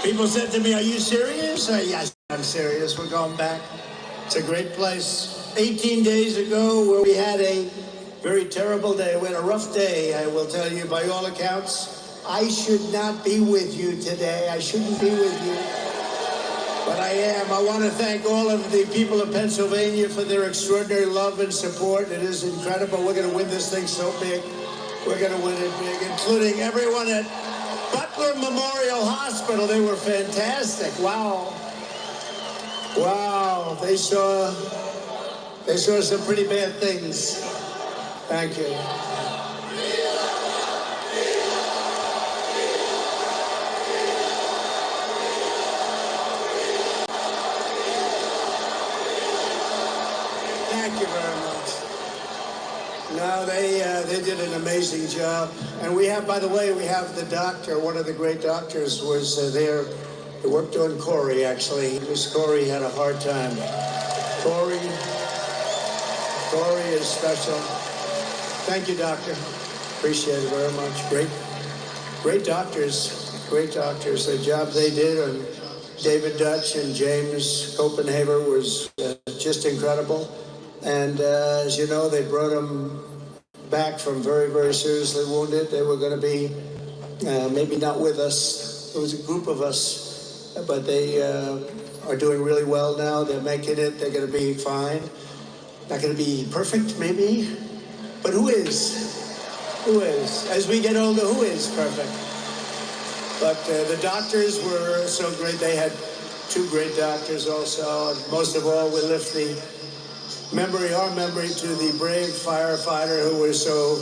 People said to me, are you serious? Yes, I'm serious. We're going back. It's a great place. 18 days ago, where we had a very terrible day. We had a rough day, I will tell you, by all accounts. I should not be with you today. I shouldn't be with you. But I am. I want to thank all of the people of Pennsylvania for their extraordinary love and support. It is incredible. We're going to win this thing so big. We're going to win it big, including everyone at Butler Memorial Hospital. They were fantastic. Wow. Wow. They saw some pretty bad things. Thank you. Thank you very much. No, they did an amazing job. And we have, by the way, we have the doctor, one of the great doctors was there. He worked on Corey, actually. Miss Corey had a hard time. Corey is special. Thank you, doctor. Appreciate it very much. Great doctors. Great doctors. The job they did on David Dutch and James Copenhaver was just incredible. And as you know, they brought him back from very, very seriously wounded. They were going to be maybe not with us. It was a group of us, but they are doing really well now. They're making it. They're going to be fine. Not going to be perfect, maybe, but who is? Who is? As we get older, who is perfect? But the doctors were so great. They had two great doctors also. And most of all, we lift our memory to the brave firefighter who was so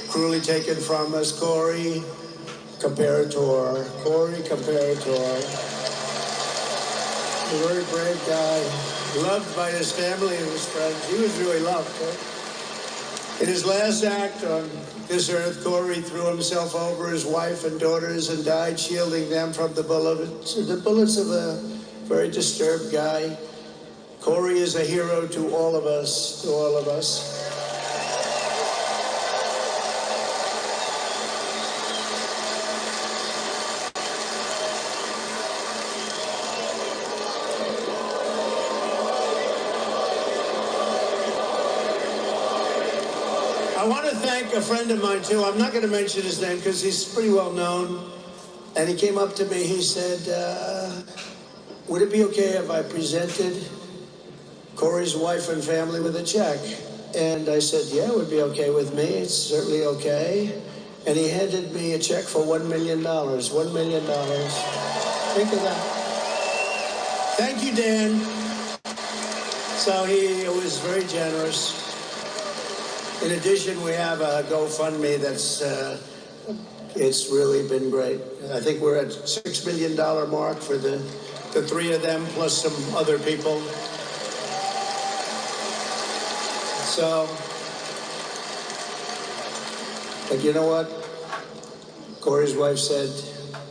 cruelly taken from us, Corey Comperatore. Corey Comperatore. A very brave guy, loved by his family and his friends. He was really loved. In his last act on this earth, Corey threw himself over his wife and daughters and died, shielding them from the bullets of a very disturbed guy. Corey is a hero to all of us, I want to thank a friend of mine, too. I'm not going to mention his name because he's pretty well known. And he came up to me, he said, would it be okay if I presented Corey's wife and family with a check? And I said, yeah, it would be okay with me. It's certainly okay. And he handed me a check for $1 million. $1 million. Think of that. Thank you, Dan. So he was very generous. In addition, we have a GoFundMe that's, it's really been great. I think we're at $6 million mark for the three of them, plus some other people. So, but you know what? Corey's wife said,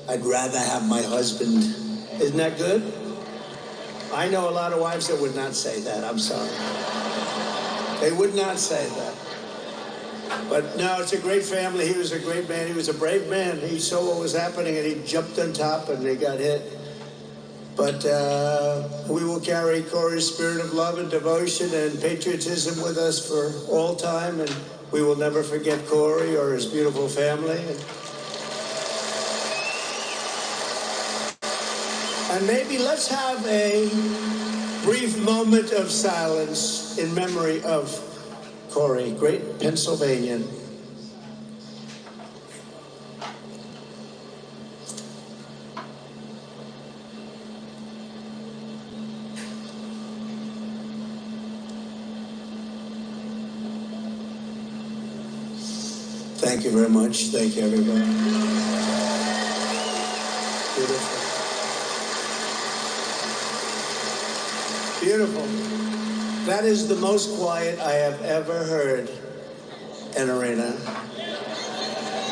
I'd rather have my husband. Isn't that good? I know a lot of wives that would not say that. I'm sorry. They would not say that. But no, it's a great family. He was a great man. He was a brave man. He saw what was happening and he jumped on top and he got hit. But we will carry Corey's spirit of love and devotion and patriotism with us for all time, and we will never forget Corey or his beautiful family. And maybe let's have a brief moment of silence in memory of Corey, great Pennsylvanian. Thank you very much. Thank you, everybody. Beautiful. Beautiful. That is the most quiet I have ever heard an arena.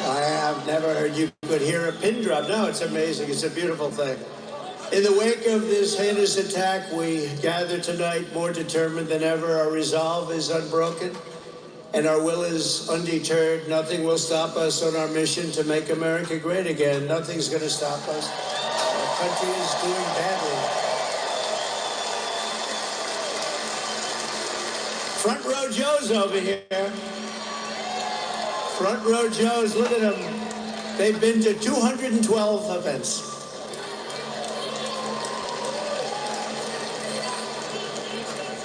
I have never heard, you could hear a pin drop. No, it's amazing. It's a beautiful thing. In the wake of this heinous attack, we gather tonight more determined than ever. Our resolve is unbroken. And our will is undeterred. Nothing will stop us on our mission to make America great again. Nothing's going to stop us. country is doing badly. Front row Joe's over here. Front row Joe's, look at them. They've been to 212 events.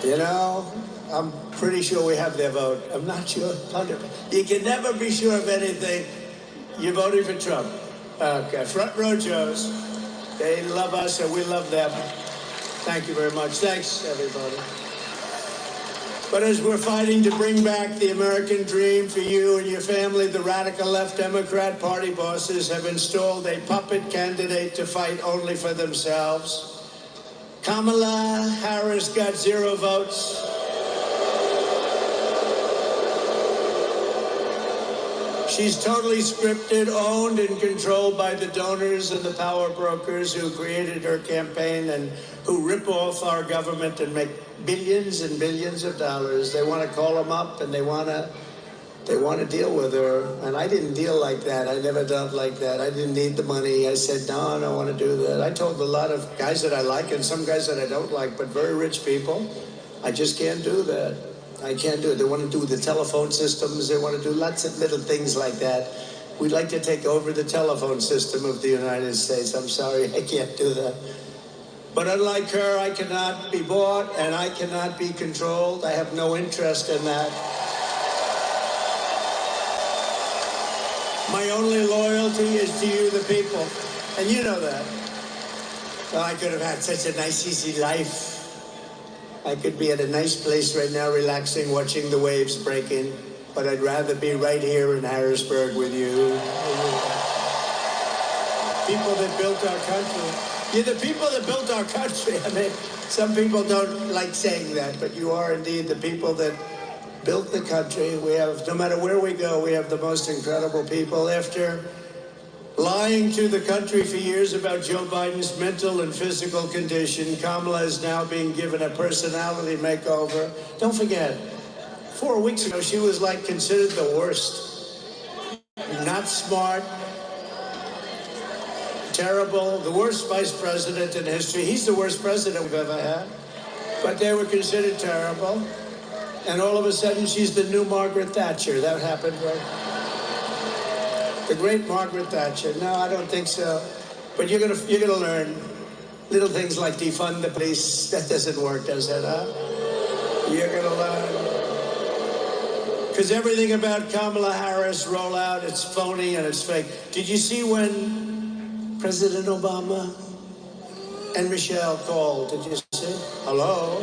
You know, I'm pretty sure we have their vote. I'm not sure. You can never be sure of anything. You're voting for Trump. Okay, front row Joes. They love us and we love them. Thank you very much. Thanks, everybody. But as we're fighting to bring back the American dream for you and your family, the radical left Democrat Party bosses have installed a puppet candidate to fight only for themselves. Kamala Harris got 0 votes. She's totally scripted, owned, and controlled by the donors and the power brokers who created her campaign and who rip off our government and make billions and billions of dollars. They want to call them up and they want to deal with her. And I didn't deal like that. I never dealt like that. I didn't need the money. I said, no, I don't want to do that. I told a lot of guys that I like and some guys that I don't like, but very rich people, I just can't do that. I can't do it. They want to do the telephone systems. They want to do lots of little things like that. We'd like to take over the telephone system of the United States. I'm sorry, I can't do that. But unlike her, I cannot be bought and I cannot be controlled. I have no interest in that. My only loyalty is to you, the people. And you know that. Well, I could have had such a nice, easy life. I could be at a nice place right now, relaxing, watching the waves breaking. But I'd rather be right here in Harrisburg with you. People that built our country. You're the people that built our country. I mean, some people don't like saying that, but you are indeed the people that built the country. We have, no matter where we go, we have the most incredible people. After lying to the country for years about Joe Biden's mental and physical condition, Kamala is now being given a personality makeover. Don't forget, 4 weeks ago, she was like considered the worst. Not smart, terrible, the worst vice president in history. He's the worst president we've ever had. But they were considered terrible. And all of a sudden, she's the new Margaret Thatcher. That happened, right? The great Margaret Thatcher. No, I don't think so. But you're gonna learn little things like defund the police. That doesn't work, does it, huh? You're gonna learn. Because everything about Kamala Harris rollout, it's phony and it's fake. Did you see when President Obama and Michelle called? Did you see? Hello?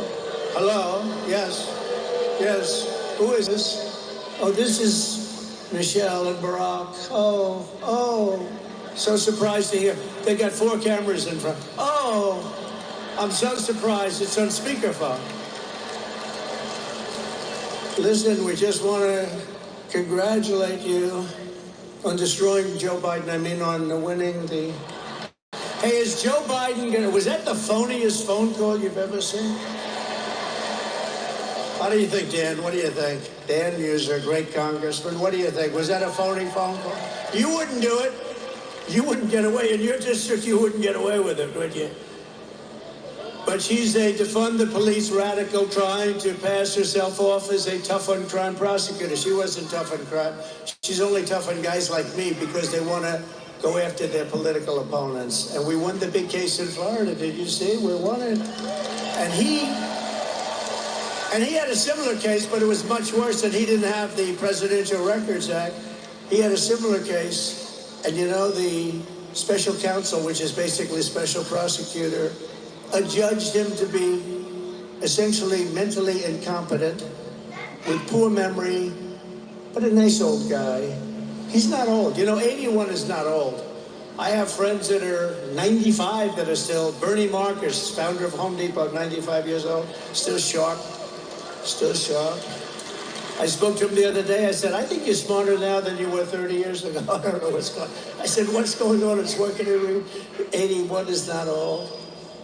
Hello? Yes. Yes. Who is this? Oh, this is Michelle and Barack. Oh, so surprised to hear. They got 4 cameras in front. Oh, I'm so surprised. It's on speakerphone. Listen, we just want to congratulate you on destroying Joe Biden. I mean, on winning the... Hey, is Joe Biden gonna... Was that the phoniest phone call you've ever seen? How do you think, Dan? What do you think? Dan Muser, great congressman. What do you think? Was that a phony phone call? You wouldn't do it. You wouldn't get away. In your district, you wouldn't get away with it, would you? But she's a defund the police radical trying to pass herself off as a tough on crime prosecutor. She wasn't tough on crime. She's only tough on guys like me because they want to go after their political opponents. And we won the big case in Florida. Did you see? We won it. And he had a similar case, but it was much worse, and he didn't have the Presidential Records Act. He had a similar case, and you know, the special counsel, which is basically special prosecutor, adjudged him to be essentially mentally incompetent, with poor memory, but a nice old guy. He's not old. You know, 81 is not old. I have friends that are 95 that are still, Bernie Marcus, founder of Home Depot, 95 years old, still sharp. Still sharp. I spoke to him the other day. I said, I think you're smarter now than you were 30 years ago. I don't know what's going on. I said, what's going on? It's working every 81 is not old.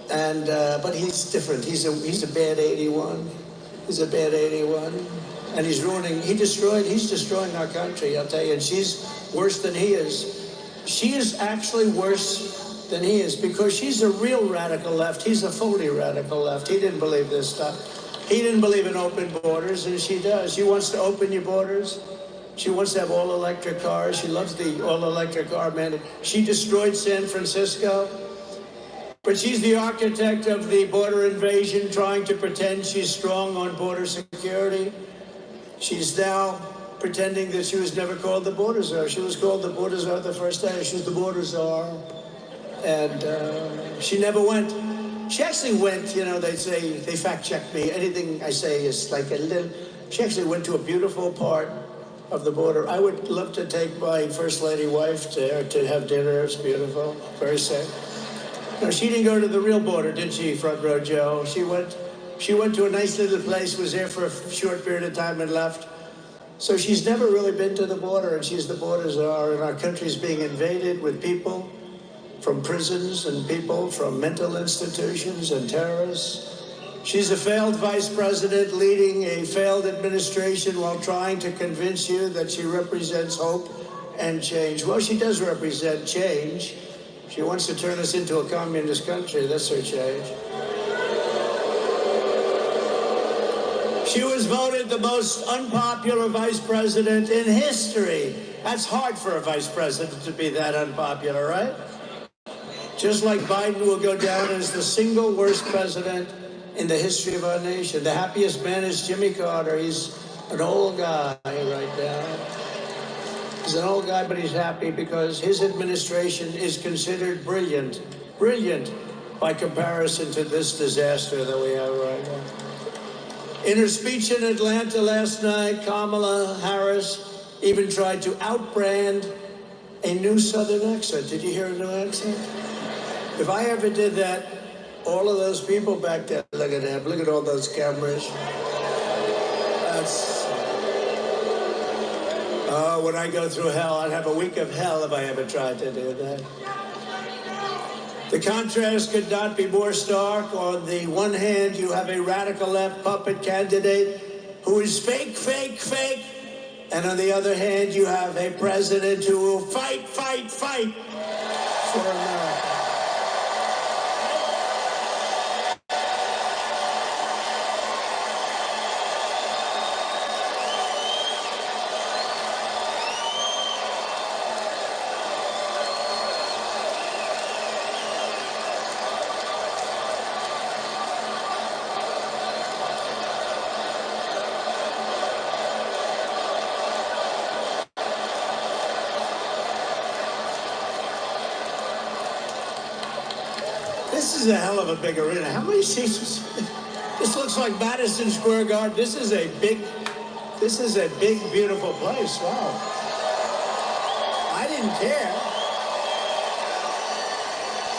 And, but he's different. He's a bad 81. He's a bad 81. And he's destroying our country, I'll tell you. And she's worse than he is. She is actually worse than he is, because she's a real radical left. He's a phony radical left. He didn't believe this stuff. He didn't believe in open borders, and she does. She wants to open your borders. She wants to have all-electric cars. She loves the all-electric car mandate. She destroyed San Francisco. But she's the architect of the border invasion, trying to pretend she's strong on border security. She's now pretending that she was never called the border czar. She was called the border czar the first day. She was the border czar. And she never went. She actually went, you know, they say, they fact-check me. Anything I say is like a little... She actually went to a beautiful part of the border. I would love to take my First Lady wife there to have dinner. It's beautiful, very safe. No, she didn't go to the real border, did she, Front Row Joe? She went to a nice little place, was there for a short period of time and left. So she's never really been to the border, and she's the border czar, and our country's being invaded with people from prisons and people from mental institutions and terrorists. She's a failed vice president leading a failed administration while trying to convince you that she represents hope and change. Well, she does represent change. She wants to turn us into a communist country. That's her change. She was voted the most unpopular vice president in history. That's hard for a vice president to be that unpopular, right? Just like Biden will go down as the single worst president in the history of our nation. The happiest man is Jimmy Carter. He's an old guy right now. He's an old guy, but he's happy because his administration is considered brilliant. Brilliant by comparison to this disaster that we have right now. In her speech in Atlanta last night, Kamala Harris even tried to outbrand a new Southern accent. Did you hear a new accent? If I ever did that, all of those people back there, look at them, look at all those cameras. That's... Oh, when I go through hell, I'd have a week of hell if I ever tried to do that. The contrast could not be more stark. On the one hand, you have a radical left puppet candidate who is fake, fake, fake. And on the other hand, you have a president who will fight, fight, fight for America. This is a hell of a big arena. How many seats? This looks like Madison Square Garden. This is a big, beautiful place. Wow. I didn't care.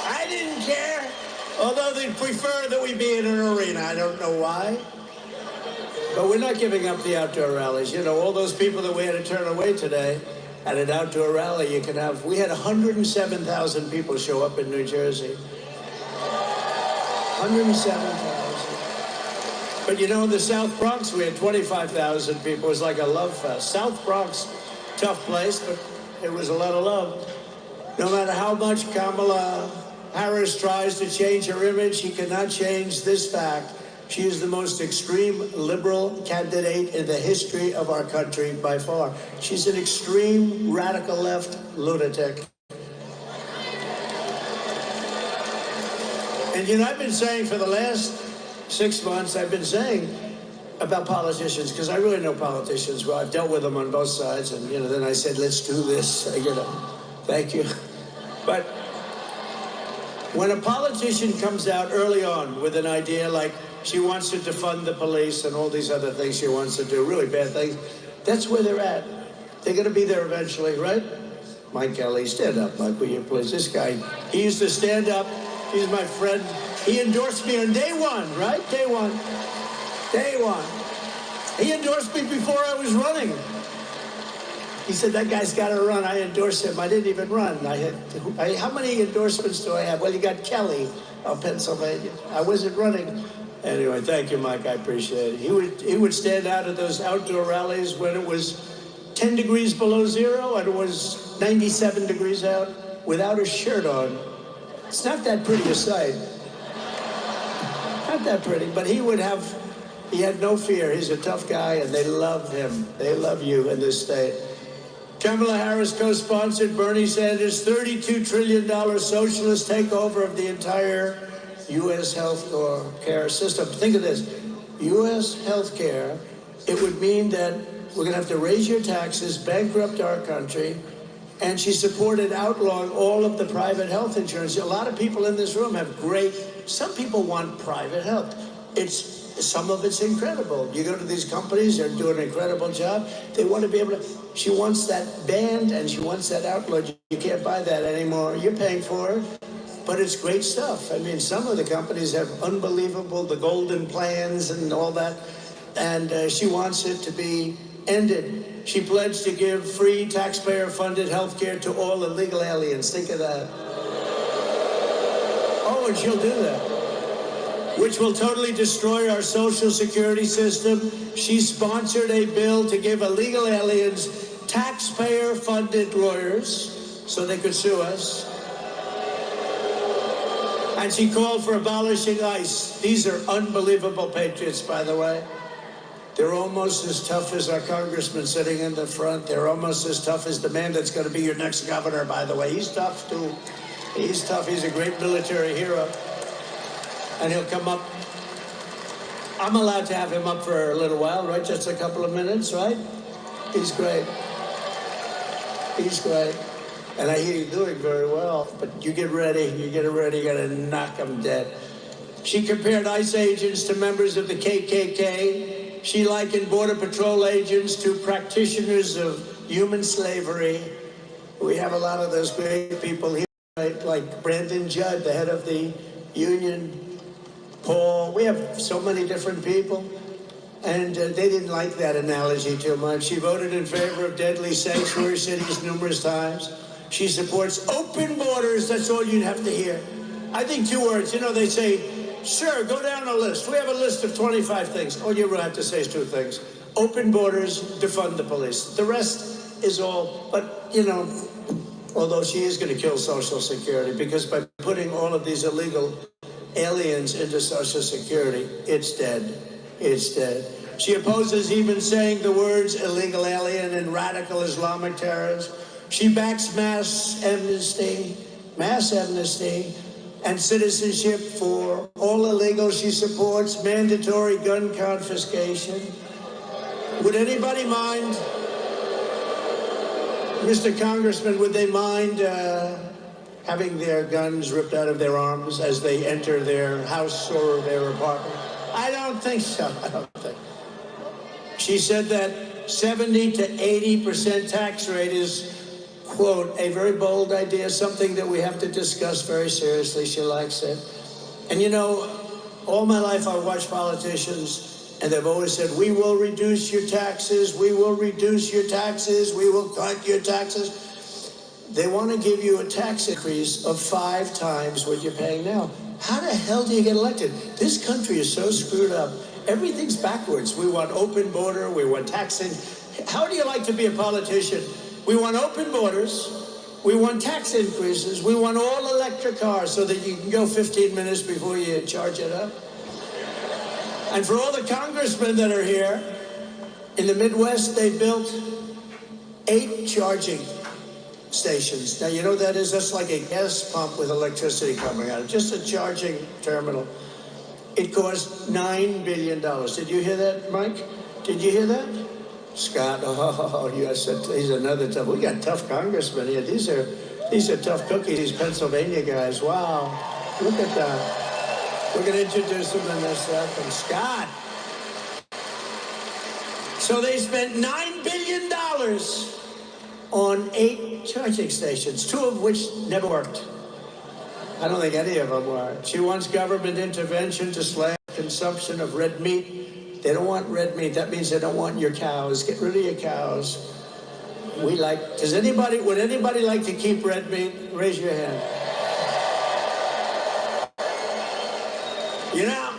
I didn't care. Although they prefer that we be in an arena. I don't know why. But we're not giving up the outdoor rallies. You know, all those people that we had to turn away today at an outdoor rally, we had 107,000 people show up in New Jersey. 107,000. But you know, in the South Bronx, we had 25,000 people. It was like a love fest. South Bronx, tough place, but it was a lot of love. No matter how much Kamala Harris tries to change her image, she cannot change this fact. She is the most extreme liberal candidate in the history of our country by far. She's an extreme radical left lunatic. And you know, I've been saying for the last 6 months, I've been saying about politicians, because I really know politicians well. I've dealt with them on both sides, and you know, then I said, let's do this, you know, thank you. But when a politician comes out early on with an idea like she wants to defund the police and all these other things she wants to do, really bad things, that's where they're at. They're going to be there eventually, right? Mike Kelly, stand up, Mike, will you please? This guy, he used to stand up. He's my friend. He endorsed me on day one, right? Day one. Day one. He endorsed me before I was running. He said, that guy's got to run. I endorsed him. I didn't even run. How many endorsements do I have? Well, you got Kelly of Pennsylvania. I wasn't running. Anyway, thank you, Mike. I appreciate it. He would stand out at those outdoor rallies when it was 10 degrees below zero and it was 97 degrees out without a shirt on. It's not that pretty a sight. Not that pretty, but he had no fear. He's a tough guy, and they love him. They love you in this state. Kamala Harris co-sponsored Bernie Sanders' $32 trillion socialist takeover of the entire U.S. health care system. Think of this. U.S. health care, it would mean that we're going to have to raise your taxes, bankrupt our country, and she supported outlawing all of the private health insurance. A lot of people in this room have some people want private health. Some of it's incredible. You go to these companies, they're doing an incredible job. They want to be able to, she wants that banned and she wants that outlawed. You can't buy that anymore. You're paying for it, but it's great stuff. I mean, some of the companies have unbelievable, the golden plans and all that, and she wants it to be ended. She pledged to give free taxpayer-funded health care to all illegal aliens. Think of that. Oh, and she'll do that. Which will totally destroy our social security system. She sponsored a bill to give illegal aliens taxpayer-funded lawyers so they could sue us. And she called for abolishing ICE. These are unbelievable patriots, by the way. They're almost as tough as our congressman sitting in the front. They're almost as tough as the man that's going to be your next governor, by the way. He's tough, too. He's tough. He's a great military hero. And he'll come up. I'm allowed to have him up for a little while, right? Just a couple of minutes, right? He's great. He's great. And I hear you doing very well. But you get ready. You get ready. You got to knock him dead. She compared ICE agents to members of the KKK. She likened Border Patrol agents to practitioners of human slavery. We have a lot of those great people here, right? Like Brandon Judd, the head of the union. Paul, we have so many different people, and they didn't like that analogy too much. She voted in favor of deadly sanctuary cities numerous times. She supports open borders. That's all you'd have to hear. I think 2 words. You know, they say, sure, go down the list. We have a list of 25 things. All you have to say is 2 things. Open borders, defund the police. The rest is all, but, you know, although she is going to kill Social Security, because by putting all of these illegal aliens into Social Security, it's dead. It's dead. She opposes even saying the words illegal alien and radical Islamic terrorists. She backs mass amnesty, and citizenship for all illegals. She supports mandatory gun confiscation. Would anybody mind, Mr. Congressman, would they mind having their guns ripped out of their arms as they enter their house or their apartment? I don't think so. I don't think. She said that 70 to 80% tax rate is, quote, a very bold idea, something that we have to discuss very seriously. She likes it. And you know, all my life I've watched politicians, and they've always said, we will reduce your taxes, we will reduce your taxes, we will cut your taxes. They want to give you a tax increase of 5 times what you're paying now. How the hell do you get elected? This country is so screwed up. Everything's backwards. We want open border, we want taxing. How do you like to be a politician? We want open borders, we want tax increases, we want all electric cars so that you can go 15 minutes before you charge it up. And for all the congressmen that are here, in the Midwest, they built 8 charging stations. Now, you know what that is? That's like a gas pump with electricity coming out of it. Just a charging terminal. It cost $9 billion. Did you hear that, Mike? Did you hear that? Scott, oh, yes, he's another tough. We got tough congressmen here. These are tough cookies, these Pennsylvania guys. Wow, look at that. We're going to introduce them in a second. Scott. So they spent $9 billion on 8 charging stations, 2 of which never worked. I don't think any of them worked. She wants government intervention to slash consumption of red meat. They don't want red meat. That means they don't want your cows. Get rid of your cows. Would anybody like to keep red meat? Raise your hand. You know,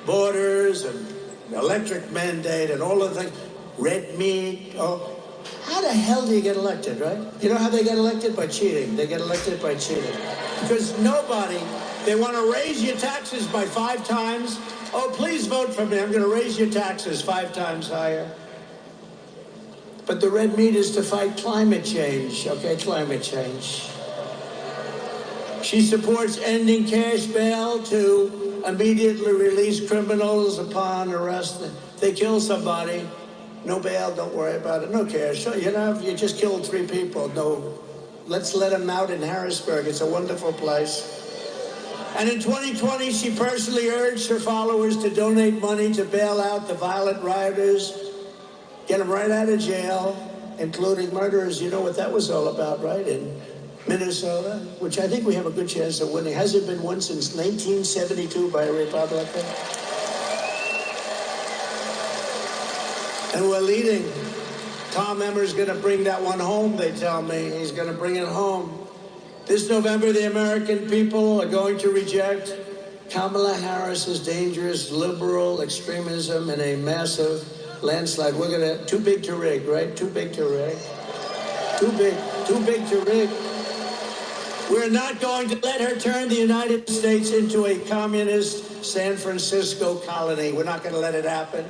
borders and electric mandate and all of the things, red meat, oh. How the hell do you get elected, right? You know how they get elected? By cheating. They get elected by cheating. Because nobody, they want to raise your taxes by 5 times. Oh, please vote for me. I'm going to raise your taxes 5 times higher. But the red meat is to fight climate change, okay? Climate change. She supports ending cash bail to immediately release criminals upon arrest. If they kill somebody, no bail, don't worry about it. No cash. You know, you just killed 3 people. No, let's let them out in Harrisburg. It's a wonderful place. And in 2020, she personally urged her followers to donate money to bail out the violent rioters, get them right out of jail, including murderers. You know what that was all about, right? In Minnesota, which I think we have a good chance of winning. Hasn't been won since 1972 by a Republican. And we're leading. Tom Emmer's going to bring that one home, they tell me. He's going to bring it home. This November, the American people are going to reject Kamala Harris's dangerous liberal extremism in a massive landslide. We're going to, too big to rig, right? Too big to rig. Too big to rig. We're not going to let her turn the United States into a communist San Francisco colony. We're not going to let it happen.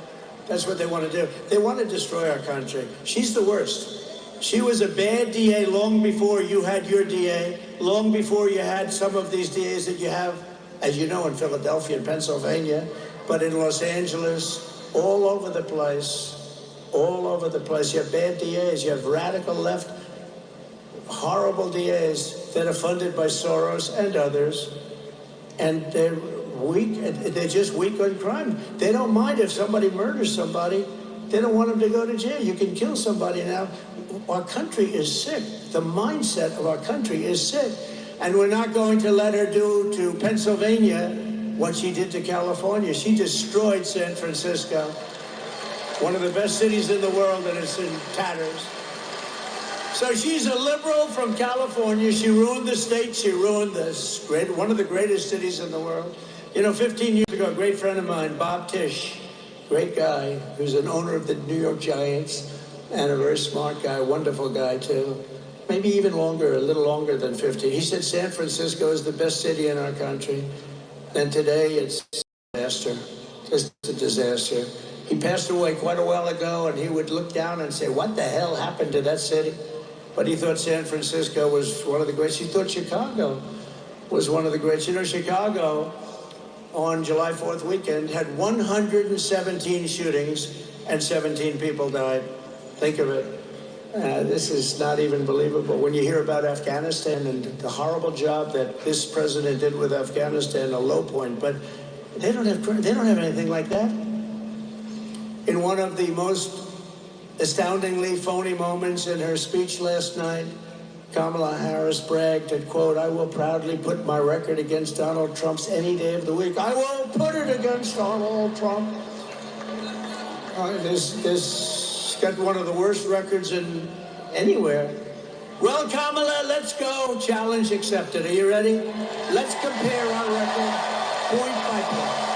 That's what they want to do. They want to destroy our country. She's the worst. She was a bad DA long before you had your DA, long before you had some of these DAs that you have, as you know, in Philadelphia and Pennsylvania, but in Los Angeles, all over the place, all over the place. You have bad DAs, you have radical left, horrible DAs that are funded by Soros and others, and they're weak, they're just weak on crime. They don't mind if somebody murders somebody. They don't want them to go to jail. You can kill somebody now. Our country is sick. The mindset of our country is sick. And we're not going to let her do to Pennsylvania what she did to California. She destroyed San Francisco, one of the best cities in the world, and it's in tatters. So she's a liberal from California. She ruined the state. She ruined this one of the greatest cities in the world. You know, 15 years ago, a great friend of mine, Bob Tisch, great guy, who's an owner of the New York Giants, and a very smart guy, wonderful guy too. Maybe even longer, a little longer than 50. He said San Francisco is the best city in our country. And today it's a disaster, just a disaster. He passed away quite a while ago, and he would look down and say, what the hell happened to that city? But he thought San Francisco was one of the greats. He thought Chicago was one of the greats. You know, Chicago, on July 4th weekend, had 117 shootings and 17 people died. Think of it. This is not even believable. When you hear about Afghanistan and the horrible job that this president did with Afghanistan, a low point, but they don't have anything like that. In one of the most astoundingly phony moments in her speech last night, Kamala Harris bragged and, quote, I will proudly put my record against Donald Trump's any day of the week. I will put it against Donald Trump. This got one of the worst records in anywhere. Well, Kamala, let's go. Challenge accepted. Are you ready? Let's compare our record point by point.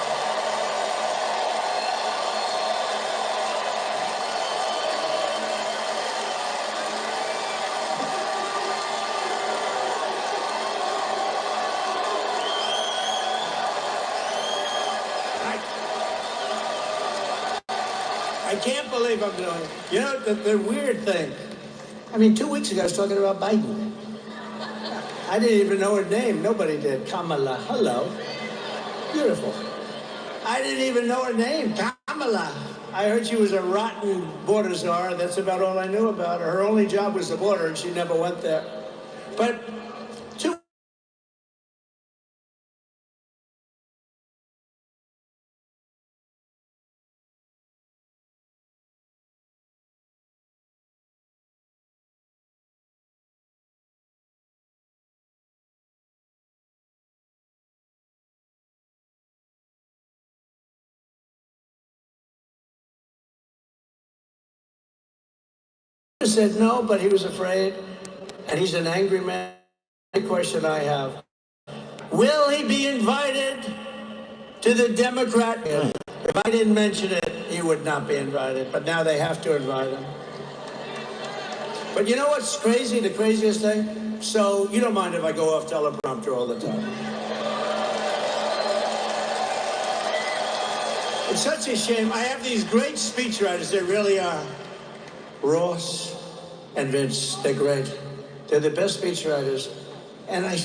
I can't believe I'm doing it. You know, the weird thing. I mean, 2 weeks ago, I was talking about Biden. I didn't even know her name. Nobody did. Kamala. Hello. Beautiful. I didn't even know her name. Kamala. I heard she was a rotten border czar. That's about all I knew about her. Her only job was the border, and she never went there. But said no, but he was afraid, and he's an angry man. The question I have, will he be invited to the Democrat? If I didn't mention it, he would not be invited, but now they have to invite him. But you know what's crazy, the craziest thing? So you don't mind if I go off teleprompter all the time. It's such a shame. I have these great speechwriters, they really are. Ross and Vince, they're great. They're the best speechwriters. And I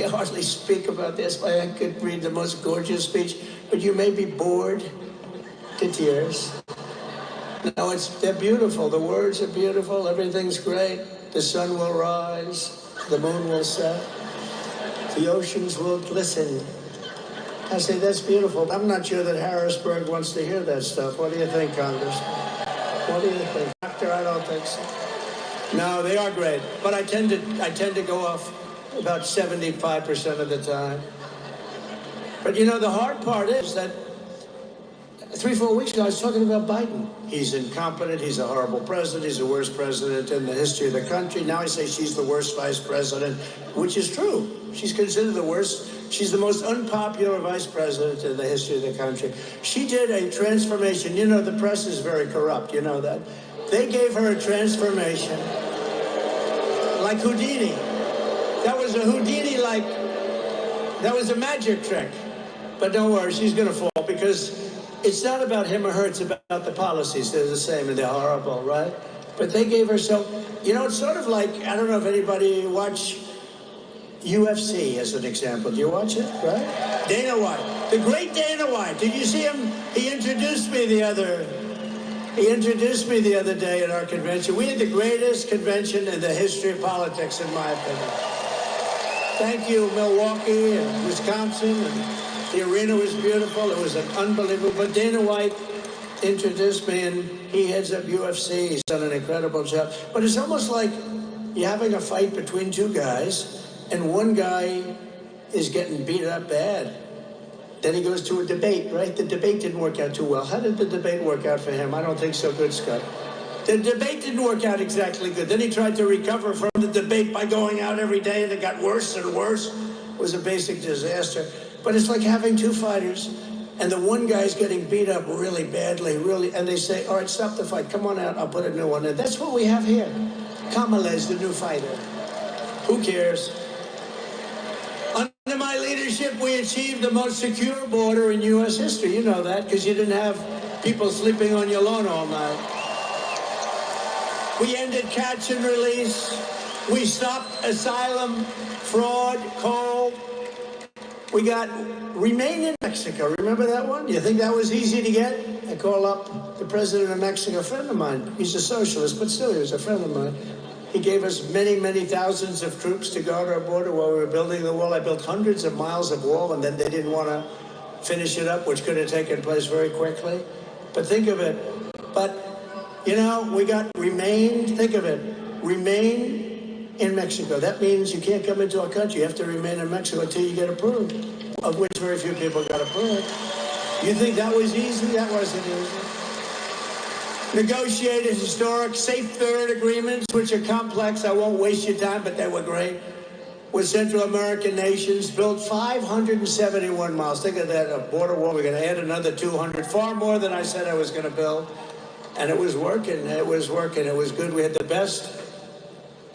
hardly speak about this, but I could read the most gorgeous speech, but you may be bored to tears. No, they're beautiful. The words are beautiful. Everything's great. The sun will rise. The moon will set. The oceans will glisten. I say, that's beautiful. I'm not sure that Harrisburg wants to hear that stuff. What do you think, Congressman? What do you think? Doctor, I don't think so. No, they are great. But I tend to go off about 75% of the time. But you know, the hard part is that 3-4 weeks ago, I was talking about Biden. He's incompetent. He's a horrible president. He's the worst president in the history of the country. Now I say she's the worst vice president, which is true. She's considered the worst. She's the most unpopular vice president in the history of the country. She did a transformation. You know, the press is very corrupt. You know that. They gave her a transformation like Houdini. That was a Houdini-like, that was a magic trick. But don't worry, she's going to fall because it's not about him or her, it's about the policies. They're the same and they're horrible, right? But they gave her it's sort of like, I don't know if anybody watch UFC as an example. Do you watch it, right? Dana White, the great Dana White. Did you see him? He introduced me the other day at our convention. We had the greatest convention in the history of politics, in my opinion. Thank you, Milwaukee and Wisconsin. And the arena was beautiful. It was unbelievable. But Dana White introduced me, and he heads up UFC. He's done an incredible job. But it's almost like you're having a fight between two guys, and one guy is getting beat up bad. Then he goes to a debate, right? The debate didn't work out too well. How did the debate work out for him? I don't think so good, Scott. The debate didn't work out exactly good. Then he tried to recover from the debate by going out every day, and it got worse and worse. It was a basic disaster. But it's like having two fighters, and the one guy's getting beat up really badly, and they say, all right, stop the fight. Come on out. I'll put a new one in. That's what we have here. Kamala's the new fighter. Who cares? Under my leadership, we achieved the most secure border in U.S. history. You know that, because you didn't have people sleeping on your lawn all night. We ended catch and release. We stopped asylum, fraud, coal. We got remain in Mexico. Remember that one? You think that was easy to get? I call up the president of Mexico, a friend of mine. He's a socialist, but still he was a friend of mine. He gave us many, many thousands of troops to guard our border while we were building the wall. I built hundreds of miles of wall, and then they didn't want to finish it up, which could have taken place very quickly. But think of it. But, you know, we got remain, think of it, remain in Mexico. That means you can't come into our country. You have to remain in Mexico until you get approved, of which very few people got approved. You think that was easy? That wasn't easy. Negotiated historic Safe Third agreements, which are complex. I won't waste your time, but they were great. With Central American nations, built 571 miles. Think of that, a border wall. We're going to add another 200, far more than I said I was going to build. And it was working. It was working. It was good. We had the best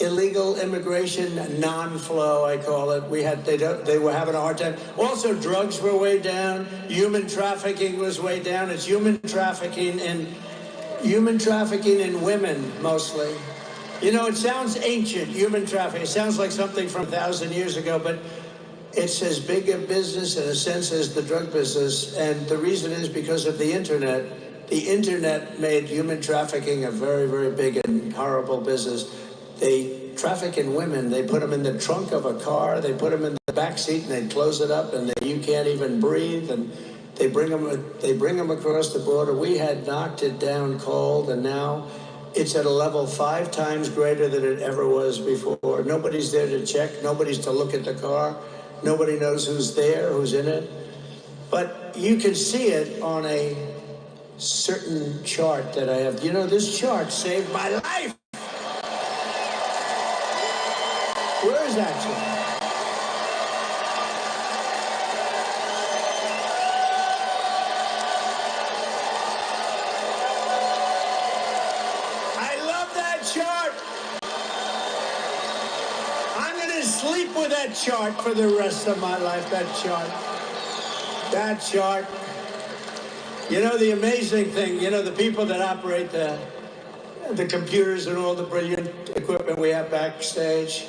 illegal immigration non-flow, I call it. They were having a hard time. Also, drugs were way down. Human trafficking was way down. It's human trafficking in women, mostly. You know, it sounds ancient, human trafficking. It sounds like something from 1,000 years ago, but it's as big a business, in a sense, as the drug business. And the reason is because of the Internet. The Internet made human trafficking a very, very big and horrible business. They traffic in women. They put them in the trunk of a car. They put them in the back seat, and they close it up, and you can't even breathe. And they bring them across the border. We had knocked it down cold, and now it's at a level 5 times greater than it ever was before. Nobody's there to check. Nobody's to look at the car. Nobody knows who's there, who's in it. But you can see it on a certain chart that I have. You know, this chart saved my life. Where is that chart? that chart for the rest of my life, that chart. That chart. You know, the amazing thing, you know, the people that operate the computers and all the brilliant equipment we have backstage,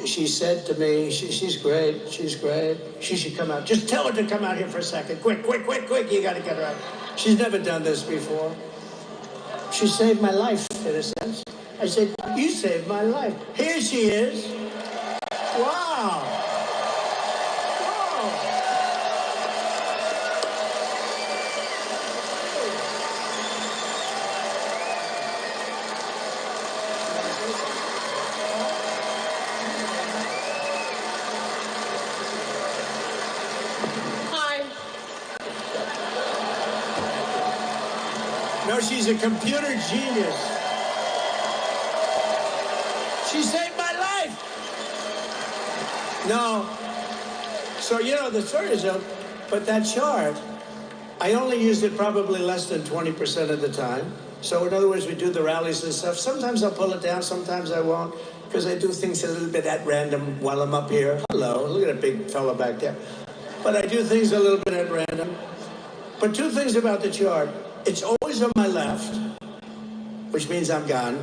she said to me, she's great, she's great. She should come out. Just tell her to come out here for a second. Quick, quick, quick, quick. You got to get her out. She's never done this before. She saved my life, in a sense. I said, you saved my life. Here she is. Wow. Wow. Hi. No, she's a computer genius. She saved my life. No. So, you know, the story is, but that chart, I only used it probably less than 20% of the time. So in other words, we do the rallies and stuff. Sometimes I'll pull it down, sometimes I won't, because I do things a little bit at random while I'm up here. Hello, look at a big fella back there. But I do things a little bit at random. But two things about the chart. It's always on my left, which means I'm gone.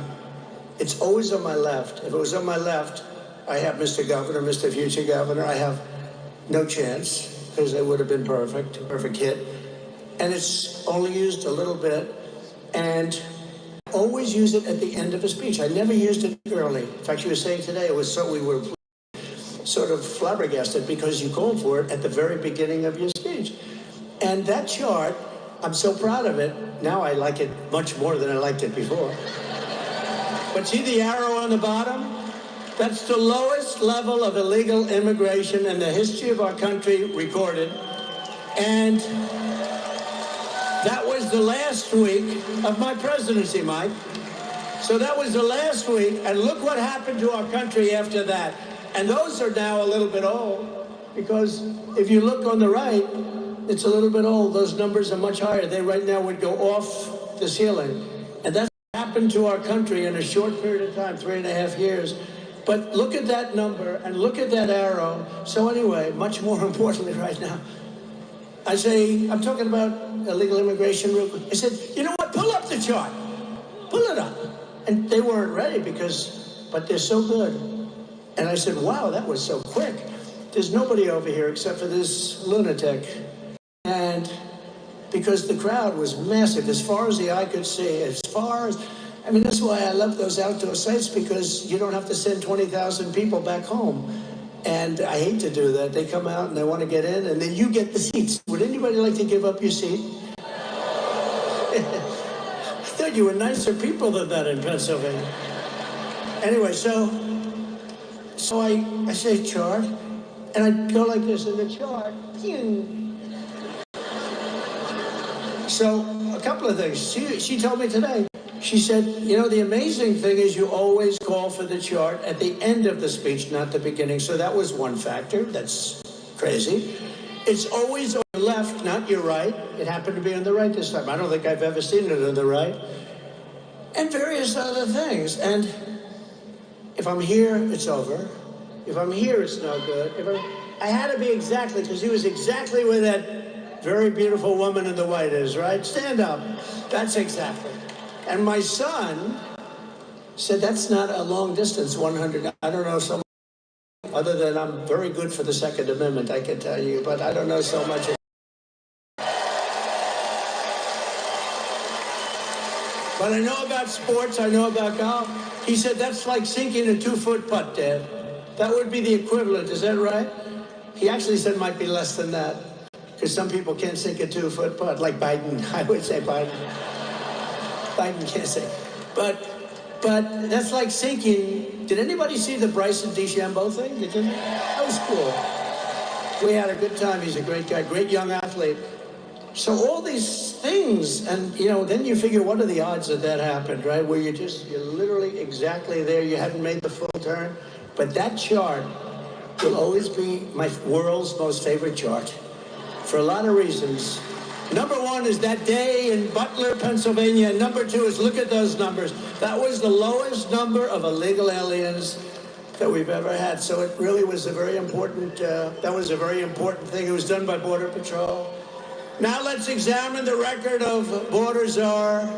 It's always on my left. If it was on my left, I have Mr. Governor, Mr. Future Governor. I have no chance, because they would have been perfect hit. And it's only used a little bit. And I always use it at the end of a speech. I never used it early. In fact, you were saying today, we were sort of flabbergasted because you called for it at the very beginning of your speech. And that chart, I'm so proud of it. Now I like it much more than I liked it before. But see the arrow on the bottom? That's the lowest level of illegal immigration in the history of our country recorded. And that was the last week of my presidency, Mike. So that was the last week, and look what happened to our country after that. And those are now a little bit old, because if you look on the right, it's a little bit old. Those numbers are much higher. They right now would go off the ceiling. And that's what happened to our country in a short period of time, 3.5 years. But look at that number and look at that arrow. So anyway, much more importantly right now, I say, I'm talking about illegal immigration. I said, you know what, pull up the chart. Pull it up. And they weren't ready but they're so good. And I said, wow, that was so quick. There's nobody over here except for this lunatic. And because the crowd was massive, as far as the eye could see, I mean, that's why I love those outdoor sites, because you don't have to send 20,000 people back home. And I hate to do that. They come out and they want to get in, and then you get the seats. Would anybody like to give up your seat? I thought you were nicer people than that in Pennsylvania. Anyway, so I say chart, and I go like this in the chart. So a couple of things. She told me today. She said, you know, the amazing thing is you always call for the chart at the end of the speech, not the beginning. So that was one factor. That's crazy. It's always on your left, not your right. It happened to be on the right this time. I don't think I've ever seen it on the right. And various other things. And if I'm here, it's over. If I'm here, it's no good. I had to be exactly, because he was exactly where that very beautiful woman in the white is, right? Stand up. That's exactly. And my son said, that's not a long distance, 100. I don't know so much, other than I'm very good for the Second Amendment, I can tell you, but I don't know so much. But I know about sports, I know about golf. He said, that's like sinking a 2-foot putt, Dad. That would be the equivalent, is that right? He actually said it might be less than that, because some people can't sink a 2-foot putt, like Biden. I would say Biden. Biden can't say. But that's like sinking. Did anybody see the Bryson DeChambeau thing? Did you? That was cool. We had a good time. He's a great guy, great young athlete. So all these things, and you know, then you figure, what are the odds that happened, right? Where you're literally exactly there. You hadn't made the full turn. But that chart will always be my world's most favorite chart, for a lot of reasons. Number one is that day in Butler, Pennsylvania. And number two is, look at those numbers. That was the lowest number of illegal aliens that we've ever had. So it really was a very important, that was a very important thing. It was done by Border Patrol. Now let's examine the record of Border Czar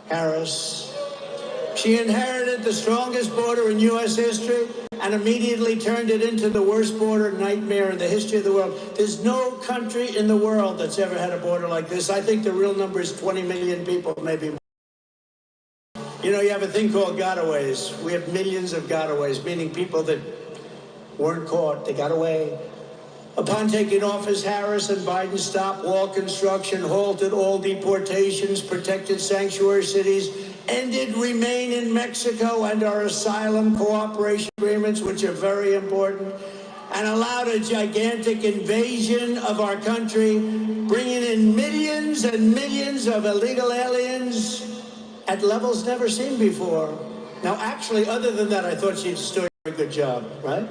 Harris. She inherited the strongest border in U.S. history and immediately turned it into the worst border nightmare in the history of the world. There's no country in the world that's ever had a border like this. I think the real number is 20 million people, maybe more. You know, you have a thing called gotaways. We have millions of gotaways, meaning people that weren't caught, they got away. Upon taking office, Harris and Biden stopped wall construction, halted all deportations, protected sanctuary cities, ended remain in Mexico and our asylum cooperation agreements, which are very important, and allowed a gigantic invasion of our country, bringing in millions and millions of illegal aliens at levels never seen before. Now, actually, other than that, I thought she'd do a very good job, right?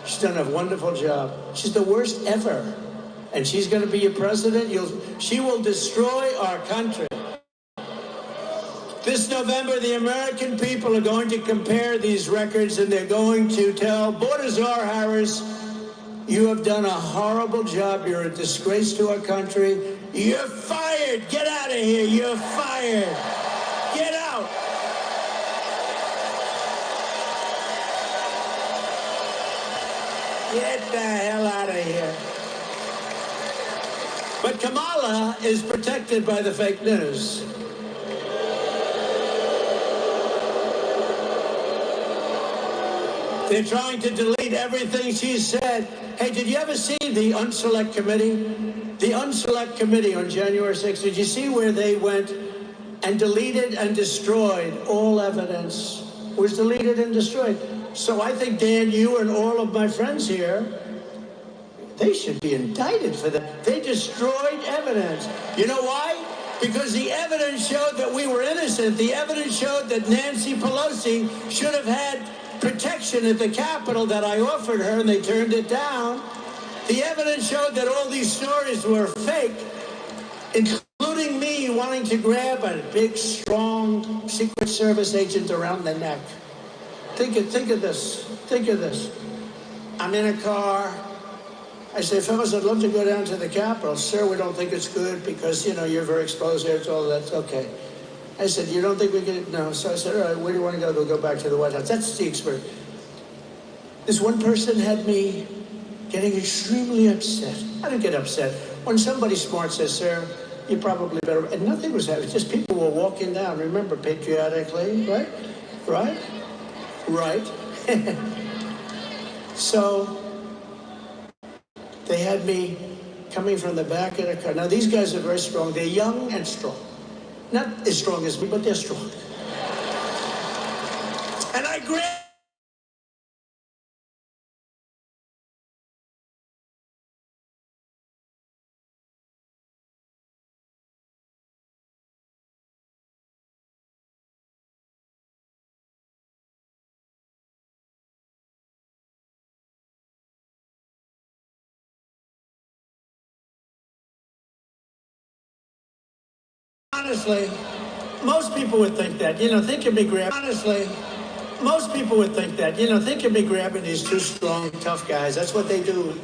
She's done a wonderful job. She's the worst ever. And she's going to be your president. She will destroy our country. This November, the American people are going to compare these records, and they're going to tell Border Czar Harris, you have done a horrible job. You're a disgrace to our country. You're fired. Get out of here. You're fired. Get out. Get the hell out of here. But Kamala is protected by the fake news. They're trying to delete everything she said. Hey, did you ever see the Unselect Committee? The Unselect Committee on January 6th, did you see where they went and deleted and destroyed all evidence? It was deleted and destroyed. So I think, Dan, you and all of my friends here, they should be indicted for that. They destroyed evidence. You know why? Because the evidence showed that we were innocent. The evidence showed that Nancy Pelosi should have had protection at the Capitol that I offered her, and they turned it down. The evidence showed that all these stories were fake, including me wanting to grab a big, strong Secret Service agent around the neck. Think of this. Think of this. I'm in a car. I say, fellas, I'd love to go down to the Capitol. Sir, we don't think it's good because, you know, you're very exposed there to all that. Okay. I said, you don't think we can? No. So I said, all right, where do you want to go? We'll go back to the White House. That's the expert. This one person had me getting extremely upset. I don't get upset. When somebody smart says, sir, you probably better, and nothing was happening. Just people were walking down, remember, patriotically, right? Right? Right. So they had me coming from the back of the car. Now, these guys are very strong. They're young and strong. Not as strong as me, but they're strong. And I grabbed. Honestly, most people would think that, you know, think of me grabbing, honestly, most people would think that, you know, think of me grabbing these two strong, tough guys. That's what they do.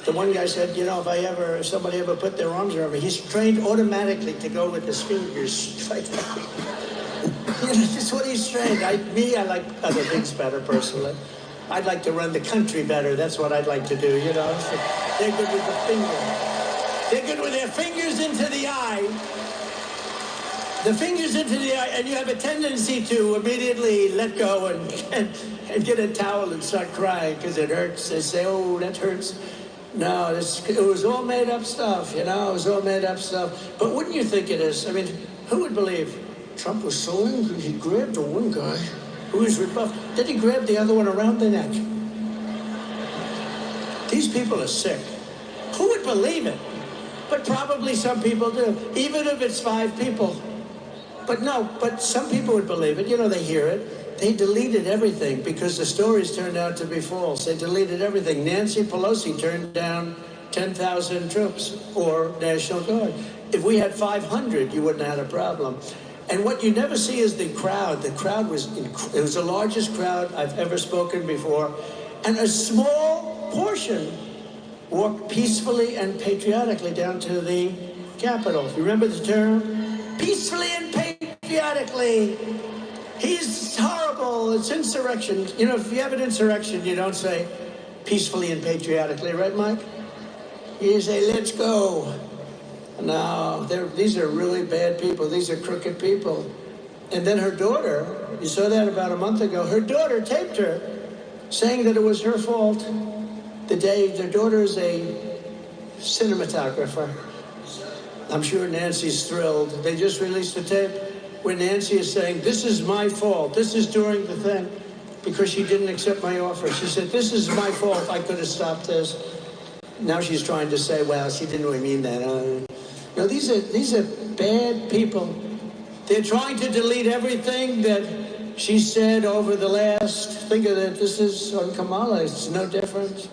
The one guy said, you know, if somebody ever put their arms around me, he's trained automatically to go with his fingers. Like, you know, that's what he's trained. I like other things better, personally. I'd like to run the country better. That's what I'd like to do, you know. So they're good with the finger. They're good with their fingers into the eye. The fingers into the eye, and you have a tendency to immediately let go and get a towel and start crying because it hurts. They say, oh, that hurts. No, it was all made up stuff, you know, it was all made up stuff. But wouldn't you think it is? I mean, who would believe Trump was so angry he grabbed the one guy who was rebuffed, then he grabbed the other one around the neck? These people are sick. Who would believe it? But probably some people do, even if it's 5 people. But some people would believe it. You know, they hear it. They deleted everything because the stories turned out to be false. They deleted everything. Nancy Pelosi turned down 10,000 troops or National Guard. If we had 500, you wouldn't have had a problem. And what you never see is the crowd. The crowd it was the largest crowd I've ever spoken before. And a small portion walked peacefully and patriotically down to the Capitol. You remember the term? Peacefully and patriotically. He's horrible. It's insurrection. You know, if you have an insurrection, you don't say peacefully and patriotically, right, Mike? You say, let's go. No, these are really bad people. These are crooked people. And then her daughter, you saw that about a month ago, her daughter taped her saying that it was her fault the day their daughter is a cinematographer. I'm sure Nancy's thrilled. They just released a tape where Nancy is saying, this is my fault. This is during the thing because she didn't accept my offer. She said, this is my fault. I could have stopped this. Now she's trying to say, well, she didn't really mean that. No, these are bad people. They're trying to delete everything that she said over the last, think of it, this is on Kamala, it's no different.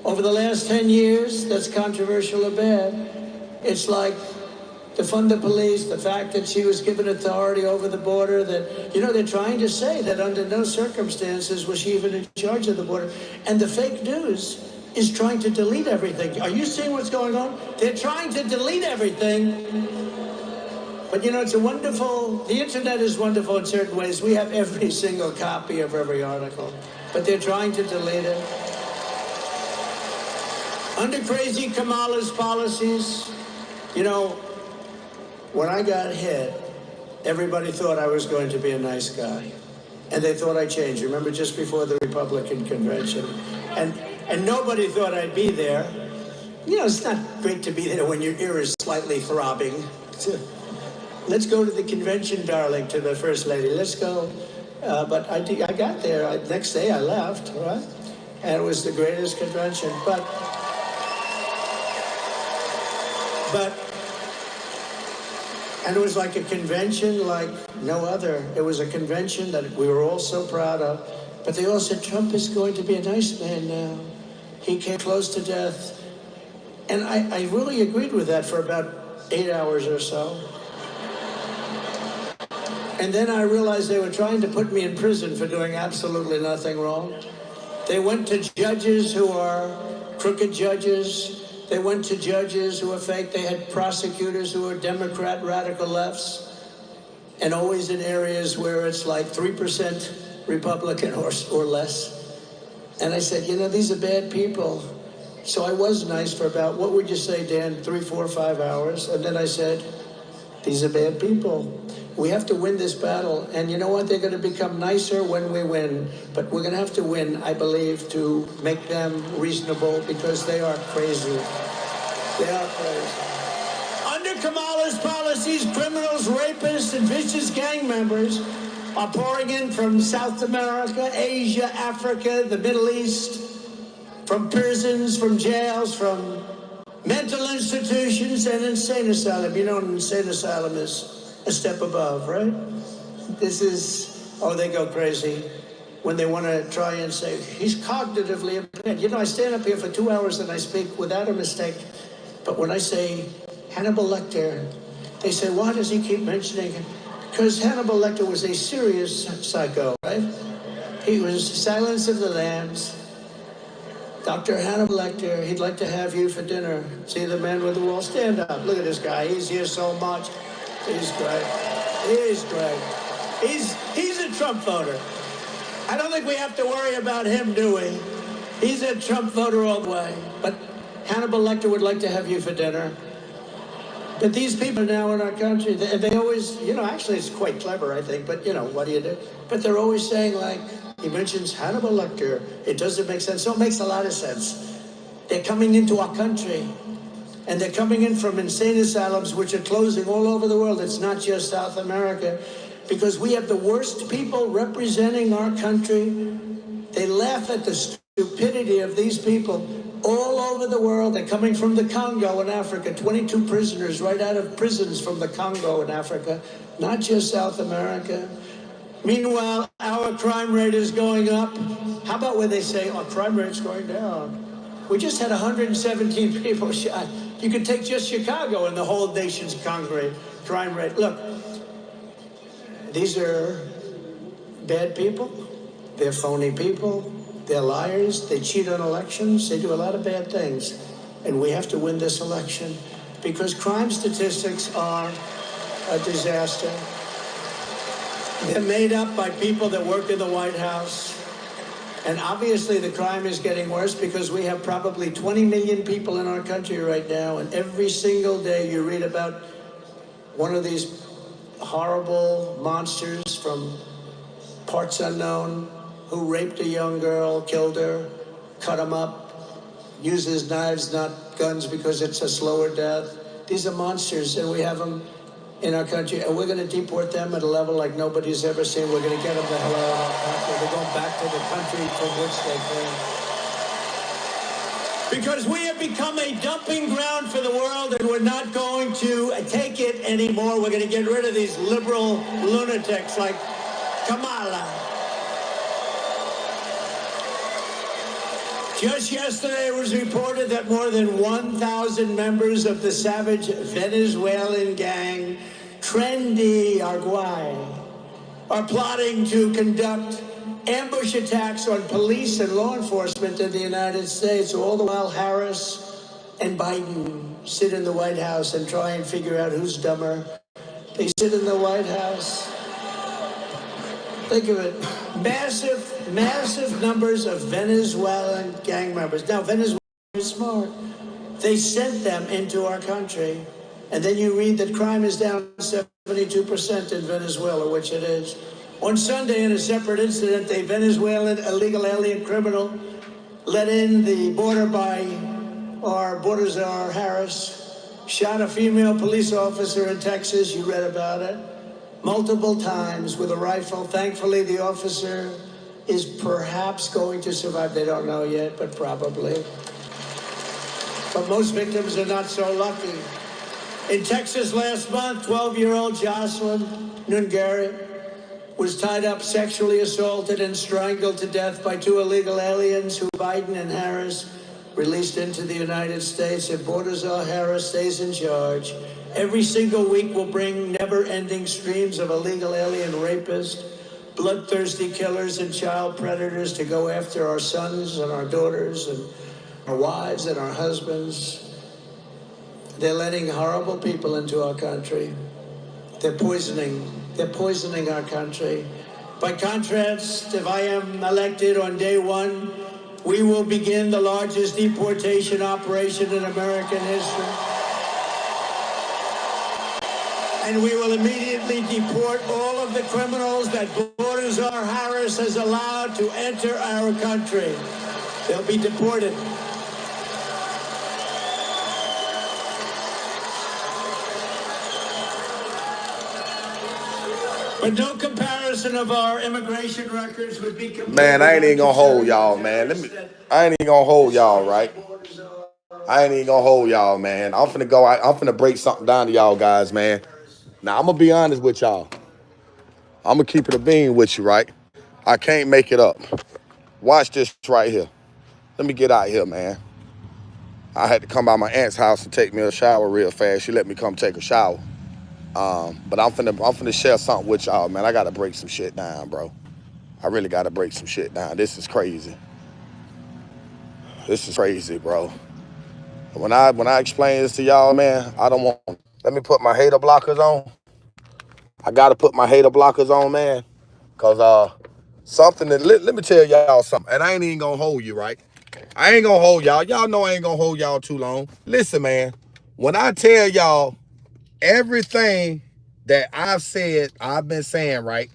Over the last 10 years, that's controversial or bad. It's like defund the police, the fact that she was given authority over the border, that, you know, they're trying to say that under no circumstances was she even in charge of the border. And the fake news is trying to delete everything. Are you seeing what's going on? They're trying to delete everything. But you know, it's a wonderful, the internet is wonderful in certain ways. We have every single copy of every article, but they're trying to delete it. Under crazy Kamala's policies, you know, when I got hit, everybody thought I was going to be a nice guy. And they thought I changed. Remember, just before the Republican convention. And nobody thought I'd be there. You know, it's not great to be there when your ear is slightly throbbing. Let's go to the convention, darling, to the First Lady. Let's go. But I got there. Next day I left, right? And it was the greatest convention. And it was like a convention like no other. It was a convention that we were all so proud of. But they all said, Trump is going to be a nice man now. He came close to death. And I really agreed with that for about 8 hours or so. And then I realized they were trying to put me in prison for doing absolutely nothing wrong. They went to judges who are crooked judges. They went to judges who were fake. They had prosecutors who were Democrat radical lefts. And always in areas where it's like 3% Republican or less. And I said, you know, these are bad people. So I was nice for about, what would you say, Dan, 3, 4, 5 hours? And then I said, these are bad people. We have to win this battle. And you know what? They're going to become nicer when we win. But we're going to have to win, I believe, to make them reasonable because they are crazy. They are crazy. Under Kamala's policies, criminals, rapists, and vicious gang members are pouring in from South America, Asia, Africa, the Middle East, from prisons, from jails, from mental institutions and insane asylum. You know, an insane asylum is a step above, right? This is, oh, they go crazy when they want to try and say, he's cognitively impaired. You know, I stand up here for 2 hours and I speak without a mistake. But when I say Hannibal Lecter, they say, why does he keep mentioning him? Because Hannibal Lecter was a serious psycho, right? He was Silence of the Lambs. Dr. Hannibal Lecter, he'd like to have you for dinner. See the man with the wall? Stand up. Look at this guy. He's here so much. He's great. He's great. He's a Trump voter. I don't think we have to worry about him, do we? He's a Trump voter all the way. But Hannibal Lecter would like to have you for dinner. But these people now in our country, they always, you know, actually it's quite clever, I think, but, you know, what do you do? But they're always saying, like, he mentions Hannibal Lecter. It doesn't make sense. So it makes a lot of sense. They're coming into our country, and they're coming in from insane asylums, which are closing all over the world. It's not just South America, because we have the worst people representing our country. They laugh at the stupidity of these people all over the world. They're coming from the Congo in Africa, 22 prisoners right out of prisons from the Congo in Africa, not just South America. Meanwhile, our crime rate is going up. How about when they say our crime rate's going down? We just had 117 people shot. You could take just Chicago and the whole nation's crime rate. Look, these are bad people. They're phony people. They're liars. They cheat on elections. They do a lot of bad things. And we have to win this election because crime statistics are a disaster. They're made up by people that work in the White House. And obviously the crime is getting worse because we have probably 20 million people in our country right now. And every single day you read about one of these horrible monsters from parts unknown who raped a young girl, killed her, cut him up, uses knives, not guns, because it's a slower death. These are monsters, and we have them in our country, and we're going to deport them at a level like nobody's ever seen. We're going to get them the hell out of our country. They're going back to the country from which they came. Because we have become a dumping ground for the world, and we're not going to take it anymore. We're going to get rid of these liberal lunatics like Kamala. Just yesterday it was reported that more than 1,000 members of the savage Venezuelan gang, Trendy Arguay, are plotting to conduct ambush attacks on police and law enforcement in the United States. All the while Harris and Biden sit in the White House and try and figure out who's dumber. They sit in the White House. Think of it, massive numbers of Venezuelan gang members. Now, Venezuela is smart. They sent them into our country. And then you read that crime is down 72% in Venezuela, which it is. On Sunday, in a separate incident, a Venezuelan illegal alien criminal let in the border by our border czar, Harris, shot a female police officer in Texas. You read about it. Multiple times with a rifle. Thankfully, the officer is perhaps going to survive. They don't know yet, but probably. But most victims are not so lucky. In Texas last month, 12-year-old Jocelyn Nungari was tied up, sexually assaulted, and strangled to death by two illegal aliens who Biden and Harris released into the United States. If Border Czar Harris stays in charge, every single week will bring never-ending streams of illegal alien rapists, bloodthirsty killers, and child predators to go after our sons and our daughters and our wives and our husbands. They're letting horrible people into our country. They're poisoning our country. By contrast, if I am elected on day one, we will begin the largest deportation operation in American history. And we will immediately deport all of the criminals that Border Czar Harris has allowed to enter our country. They'll be deported. But no comparison of our immigration records would be compared. Man, I ain't even gonna hold y'all, man. I ain't even gonna hold y'all, right? I ain't even gonna hold y'all, man. I'm finna break something down to y'all guys, man. Now, I'm gonna be honest with y'all. I'm gonna keep it a bean with you, right? I can't make it up. Watch this right here. Let me get out here, man. I had to come by my aunt's house and take me a shower real fast. She let me come take a shower. But I'm finna share something with y'all, man. I gotta break some shit down, bro. I really gotta break some shit down. This is crazy. This is crazy, bro. When I explain this to y'all, man, I don't want. Let me put my hater blockers on. I gotta put my hater blockers on, man. Cause something that let me tell y'all something. And I ain't even gonna hold you, right? I ain't gonna hold y'all. Y'all know I ain't gonna hold y'all too long. Listen, man. When I tell y'all everything that I've been saying, right?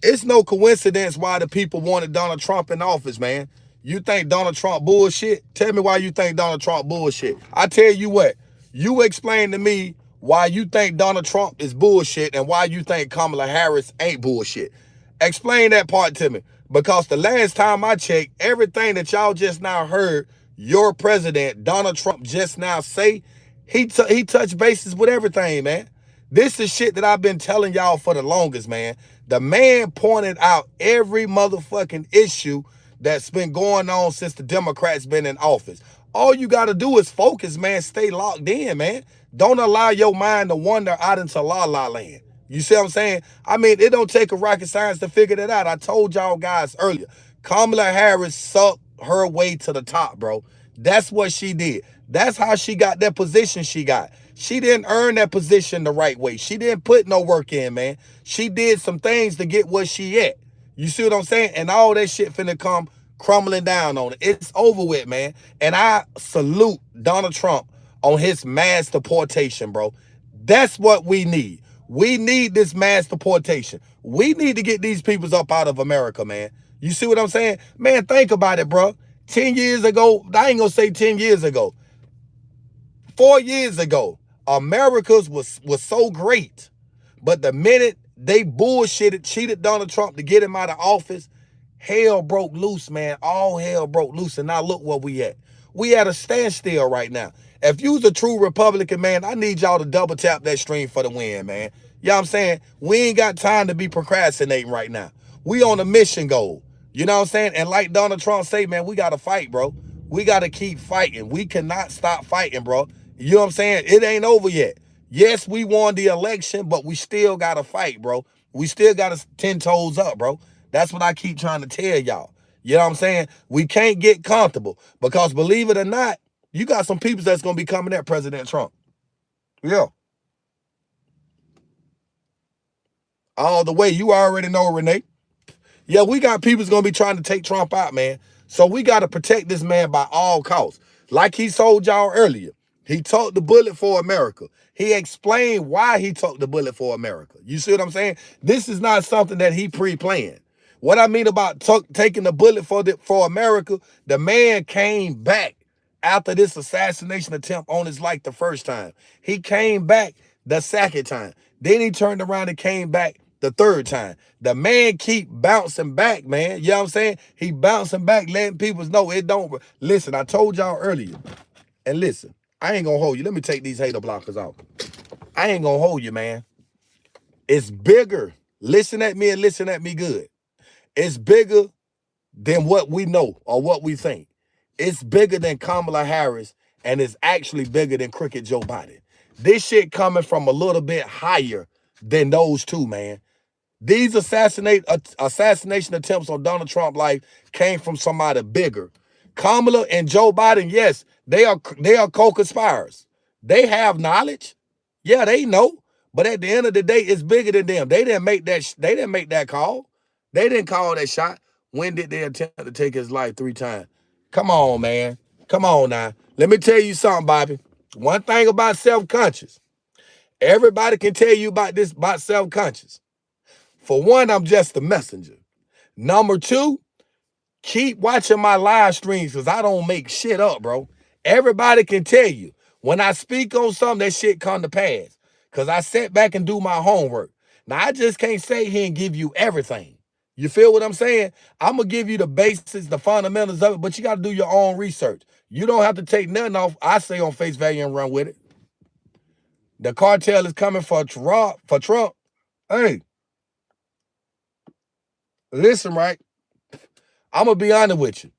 It's no coincidence why the people wanted Donald Trump in office, man. You think Donald Trump bullshit? Tell me why you think Donald Trump bullshit. I tell you what, you explain to me why you think Donald Trump is bullshit and why you think Kamala Harris ain't bullshit. Explain that part to me. Because the last time I checked, everything that y'all just now heard your president, Donald Trump, just now say, he touched bases with everything, man. This is shit that I've been telling y'all for the longest, man. The man pointed out every motherfucking issue that's been going on since the Democrats been in office. All you got to do is focus, man. Stay locked in, man. Don't allow your mind to wander out into la la land. You see what I'm saying? I mean, it don't take a rocket science to figure that out. I told y'all guys earlier. Kamala Harris sucked her way to the top, bro. That's what she did. That's how she got that position she got. She didn't earn that position the right way. She didn't put no work in, man. She did some things to get where she at. You see what I'm saying? And all that shit finna come crumbling down on it. It's over with, man. And I salute Donald Trump on his mass deportation, bro. That's what we need. We need this mass deportation. We need to get these peoples up out of America, man. You see what I'm saying? Man, think about it, bro. 10 years ago, I ain't gonna say 10 years ago. 4 years ago, America's was so great. But the minute they bullshitted, cheated Donald Trump to get him out of office, hell broke loose, man. All hell broke loose. And now look where we at. We at a standstill right now. If you's a true Republican, man, I need y'all to double tap that stream for the win, man. You know what I'm saying? We ain't got time to be procrastinating right now. We on a mission goal. You know what I'm saying? And like Donald Trump say, man, we got to fight, bro. We got to keep fighting. We cannot stop fighting, bro. You know what I'm saying? It ain't over yet. Yes, we won the election, but we still got to fight, bro. We still got to 10 toes up, bro. That's what I keep trying to tell y'all. You know what I'm saying? We can't get comfortable because believe it or not, you got some people that's going to be coming at President Trump. Yeah. All the way. You already know, Renee. Yeah, we got people's going to be trying to take Trump out, man. So we got to protect this man by all costs. Like he told y'all earlier, he took the bullet for America. He explained why he took the bullet for America. You see what I'm saying? This is not something that he pre-planned. What I mean about taking the bullet for America, the man came back after this assassination attempt on his life the first time. He came back the second time. Then he turned around and came back the third time. The man keep bouncing back, man. You know what I'm saying? He bouncing back, letting people know it don't. Listen, I told y'all earlier. And listen, I ain't gonna hold you. Let me take these hater blockers out. I ain't gonna hold you, man. It's bigger. Listen at me and listen at me good. It's bigger than what we know or what we think. It's bigger than Kamala Harris, and it's actually bigger than Crooked Joe Biden. This shit coming from a little bit higher than those two, man. These assassination attempts on Donald Trump's life came from somebody bigger. Kamala and Joe Biden, yes, they are co-conspirators. They have knowledge. Yeah, they know. But at the end of the day, it's bigger than them. They didn't make that call. They didn't call that shot. When did they attempt to take his life 3 times? Come on, man. Come on now. Let me tell you something, Bobby. One thing about self-conscious. Everybody can tell you about this, about self-conscious. For one, I'm just a messenger. Number 2, keep watching my live streams because I don't make shit up, bro. Everybody can tell you. When I speak on something, that shit come to pass. Because I sit back and do my homework. Now, I just can't sit here and give you everything. You feel what I'm saying? I'm going to give you the basics, the fundamentals of it, but you got to do your own research. You don't have to take nothing off I say on face value and run with it. The cartel is coming for Trump. Hey, listen, right? I'm going to be honest with you.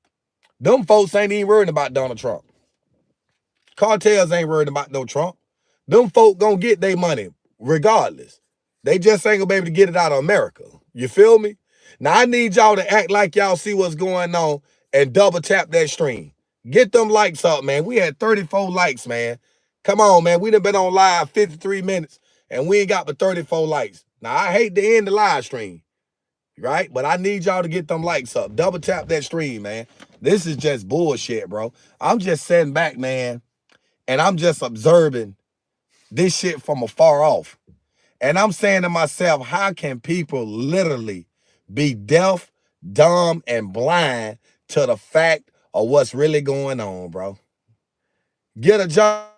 Them folks ain't even worried about Donald Trump. Cartels ain't worried about no Trump. Them folk gonna get their money regardless. They just ain't gonna be able to get it out of America. You feel me? Now I need y'all to act like y'all see what's going on and double tap that stream. Get them likes up, man. We had 34 likes, man. Come on, man. We done been on live 53 minutes and we ain't got but 34 likes. Now I hate to end the live stream, right? But I need y'all to get them likes up. Double tap that stream, man. This is just bullshit, bro. I'm just sitting back, man, and I'm just observing this shit from afar off. And I'm saying to myself, how can people literally be deaf, dumb, and blind to the fact of what's really going on, bro? Get a job.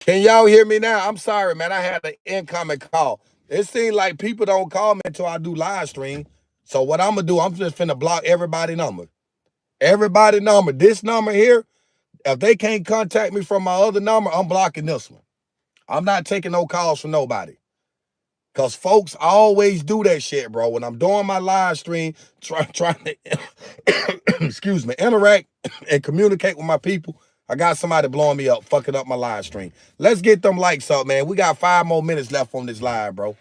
Can y'all hear me now? I'm sorry, man. I had an incoming call. It seems like people don't call me until I do live stream. So what I'm going to do, I'm just finna block everybody's number. Everybody number, this number here, if they can't contact me from my other number, I'm blocking this one. I'm not taking no calls from nobody. Because folks always do that shit, bro. When I'm doing my live stream, trying to, excuse me, interact and communicate with my people, I got somebody blowing me up, fucking up my live stream. Let's get them likes up, man. We got 5 more minutes left on this live, bro.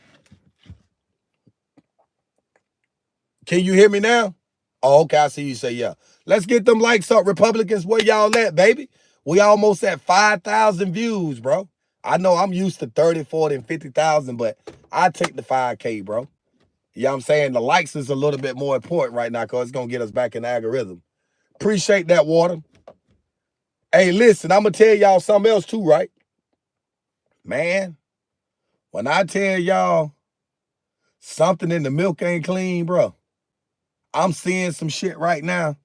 Can you hear me now? Oh, okay, I see you say yeah. Let's get them likes up, Republicans. Where y'all at, baby? We almost at 5,000 views, bro. I know I'm used to 30, 40, and 50,000, but I take the 5K, bro. You know what I'm saying? The likes is a little bit more important right now because it's going to get us back in the algorithm. Appreciate that, Water. Hey, listen, I'm going to tell y'all something else too, right? Man, when I tell y'all something in the milk ain't clean, bro, I'm seeing some shit right now,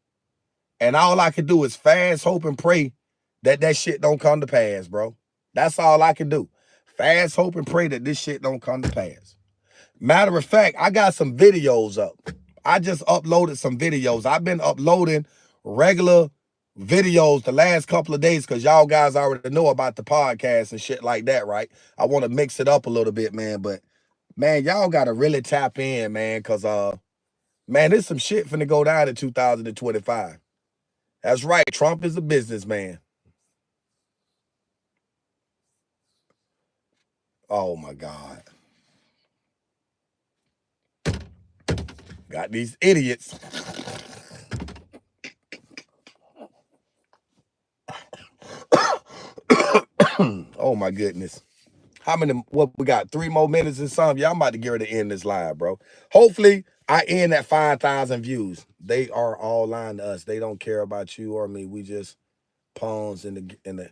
and all I can do is fast, hope, and pray that that shit don't come to pass, bro. That's all I can do. Fast, hope, and pray that this shit don't come to pass. Matter of fact, I got some videos up. I just uploaded some videos. I've been uploading regular videos the last couple of days because y'all guys already know about the podcast and shit like that, right? I want to mix it up a little bit, man. But, man, y'all got to really tap in, man, because, man, there's some shit finna go down in 2025. That's right. Trump is a businessman. Oh, my God. Got these idiots. Oh, my goodness. How many, what we got? 3 more minutes and something. Y'all about to get ready to end this live, bro. Hopefully, I end at 5,000 views. They are all lying to us. They don't care about you or me. We just pawns in the.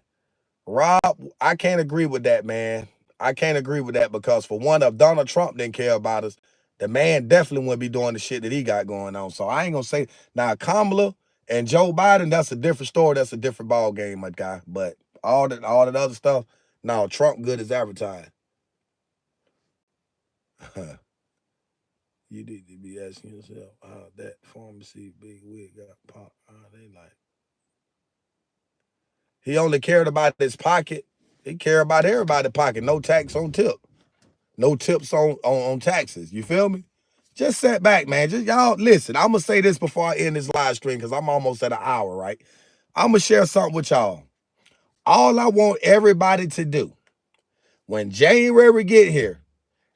Rob, I can't agree with that, man. I can't agree with that because for one, if Donald Trump didn't care about us, the man definitely wouldn't be doing the shit that he got going on. So I ain't gonna say now Kamala and Joe Biden, that's a different story. That's a different ball game, my guy. But all that other stuff, no, Trump good as advertised. You need to be asking yourself how that pharmacy big wig got popped. They like. He only cared about his pocket. He cared about everybody's pocket. No tax on tip. No tips on taxes. You feel me? Just sit back, man. Just y'all listen. I'm gonna say this before I end this live stream because I'm almost at an hour, right? I'm gonna share something with y'all. All I want everybody to do when January get here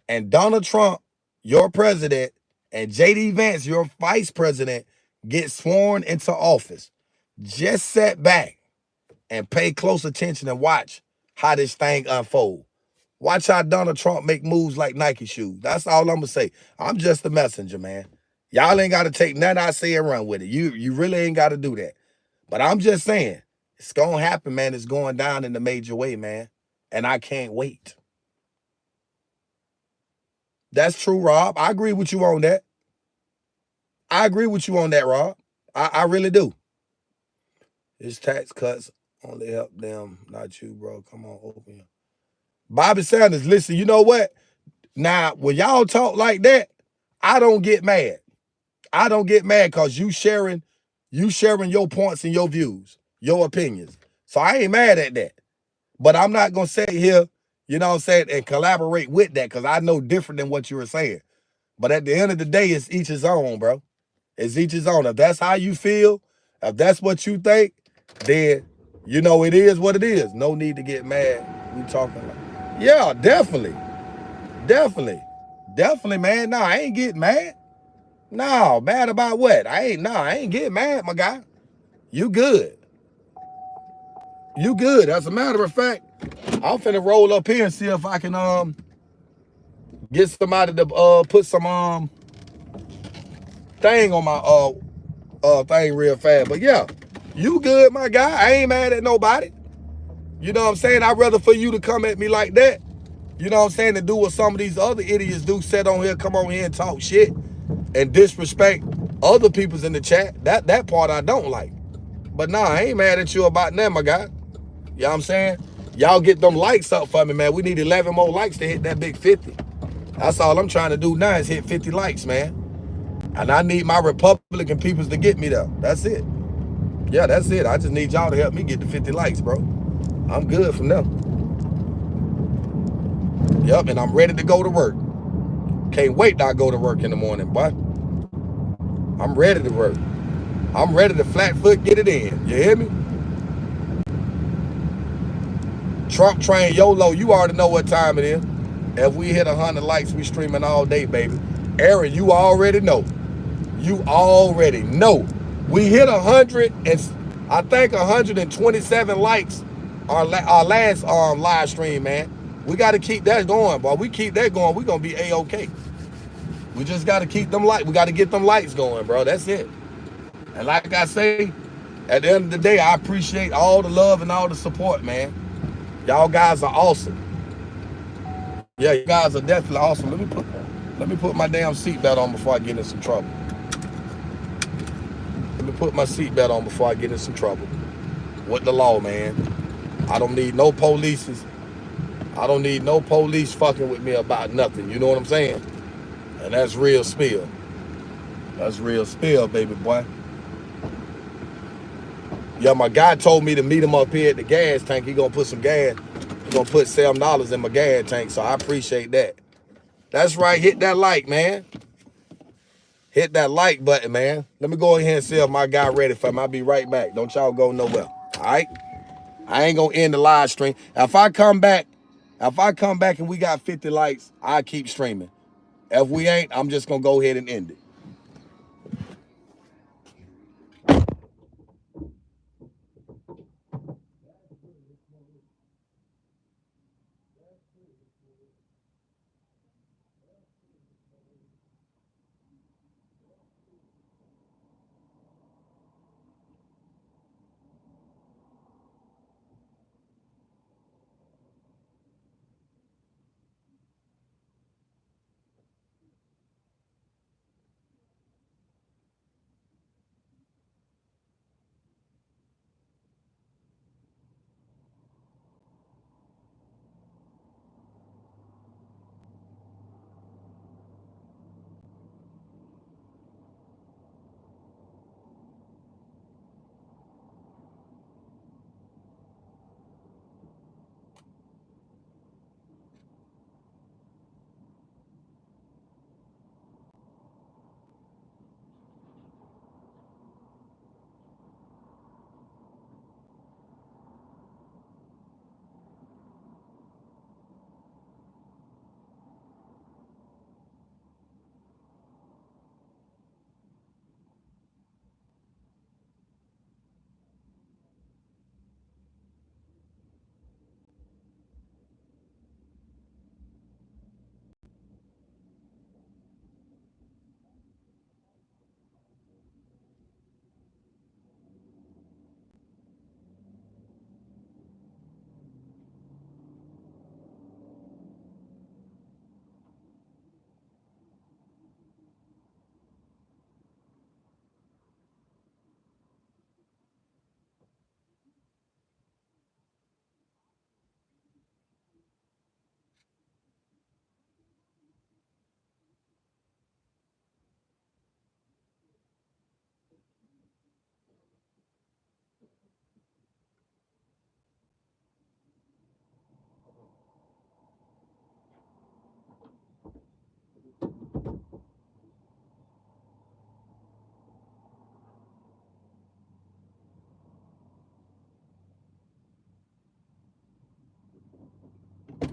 and Donald Trump, your president, and JD Vance, your vice president, get sworn into office, just sit back and pay close attention and watch how this thing unfold. Watch how Donald Trump make moves like Nike shoes. That's all I'm gonna say. I'm just a messenger, man. Y'all ain't gotta take nothing I say and run with it. You really ain't gotta do that. But I'm just saying, it's gonna happen, man. It's going down in a major way, man. And I can't wait. That's true, Rob. I agree with you on that. I agree with you on that, Rob. I really do. His tax cuts only help them, not you, bro. Come on, open your. Bobby Sanders, listen, you know what? Now, when y'all talk like that, I don't get mad. I don't get mad because you sharing your points and your views, your opinions. So I ain't mad at that. But I'm not gonna sit here, you know what I'm saying, and collaborate with that because I know different than what you were saying. But at the end of the day, it's each his own, bro. It's each his own. If that's how you feel, if that's what you think, then you know it is what it is. No need to get mad. We talking like, yeah, definitely. Definitely, man. No, I ain't getting mad. No, mad about what? I ain't getting mad, my guy. You good. You good. As a matter of fact, I'm finna roll up here and see if I can get somebody to put some thing on my thing real fast. But yeah, you good, my guy. I ain't mad at nobody. You know what I'm saying? I'd rather for you to come at me like that. You know what I'm saying? To do what some of these other idiots do, sit on here, come on here and talk shit and disrespect other people's in the chat. That part I don't like. But nah, I ain't mad at you about that, my guy. You know what I'm saying? Y'all get them likes up for me, man. We need 11 more likes to hit that big 50. That's all I'm trying to do now is hit 50 likes, man. And I need my Republican peoples to get me there. That's it. Yeah, that's it. I just need y'all to help me get to 50 likes, bro. I'm good from there. Yep, and I'm ready to go to work. Can't wait till I go to work in the morning, boy. I'm ready to work. I'm ready to flat foot get it in. You hear me? Trump train YOLO, you already know what time it is. If we hit 100 likes, we streaming all day, baby. Aaron, you already know. You already know. We hit 100 and I think 127 likes our last live stream, man. We got to keep that going, boy. We keep that going, we gonna be A-OK. We just got to keep them lights. We got to get them lights going, bro. That's it. And like I say, at the end of the day, I appreciate all the love and all the support, man. Y'all guys are awesome. Yeah, you guys are definitely awesome. Let me put my damn seatbelt on before I get in some trouble. Let me put my seatbelt on before I get in some trouble. With the law, man. I don't need no police. I don't need no police fucking with me about nothing. You know what I'm saying? And that's real spill. That's real spill, baby boy. Yeah, my guy told me to meet him up here at the gas tank. He gonna put some gas. He gonna put $7 in my gas tank, so I appreciate that. That's right. Hit that like, man. Hit that like button, man. Let me go ahead and see if my guy ready for me. I'll be right back. Don't y'all go nowhere. All right? I ain't gonna end the live stream. If I come back and we got 50 likes, I keep streaming. If we ain't, I'm just gonna go ahead and end it.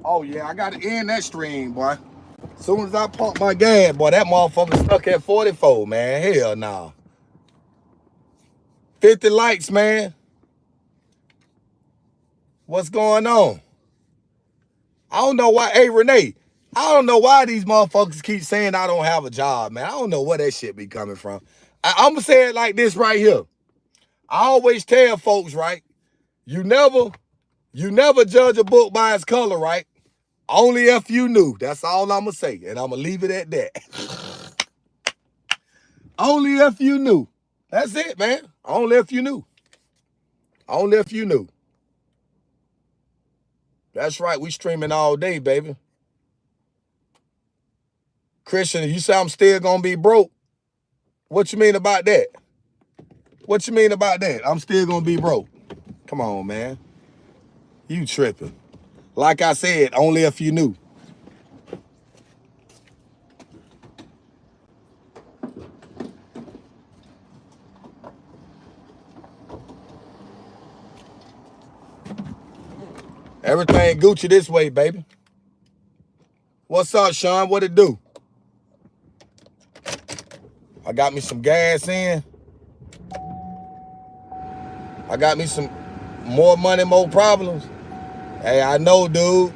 Oh yeah, I gotta end that stream, boy. As soon as I pump my gas, boy, that motherfucker stuck at 44, man. Hell no. Nah. 50 likes, man. What's going on? I don't know why. Hey, Renee, I don't know why these motherfuckers keep saying I don't have a job, man. I don't know where that shit be coming from. I'm gonna say it like this right here. I always tell folks, right? You never judge a book by its color, right? Only if you knew. That's all I'm gonna say, and I'm gonna leave it at that. Only if you knew. That's it, man. Only if you knew. Only if you knew. That's right. We streaming all day, baby. Christian, you say I'm still gonna be broke. What you mean about that? What you mean about that? I'm still gonna be broke. Come on, man. You tripping. Like I said, only if you knew. Everything Gucci this way, baby. What's up, Sean? What it do? I got me some gas in. I got me some more money, more problems. Hey, I know, dude.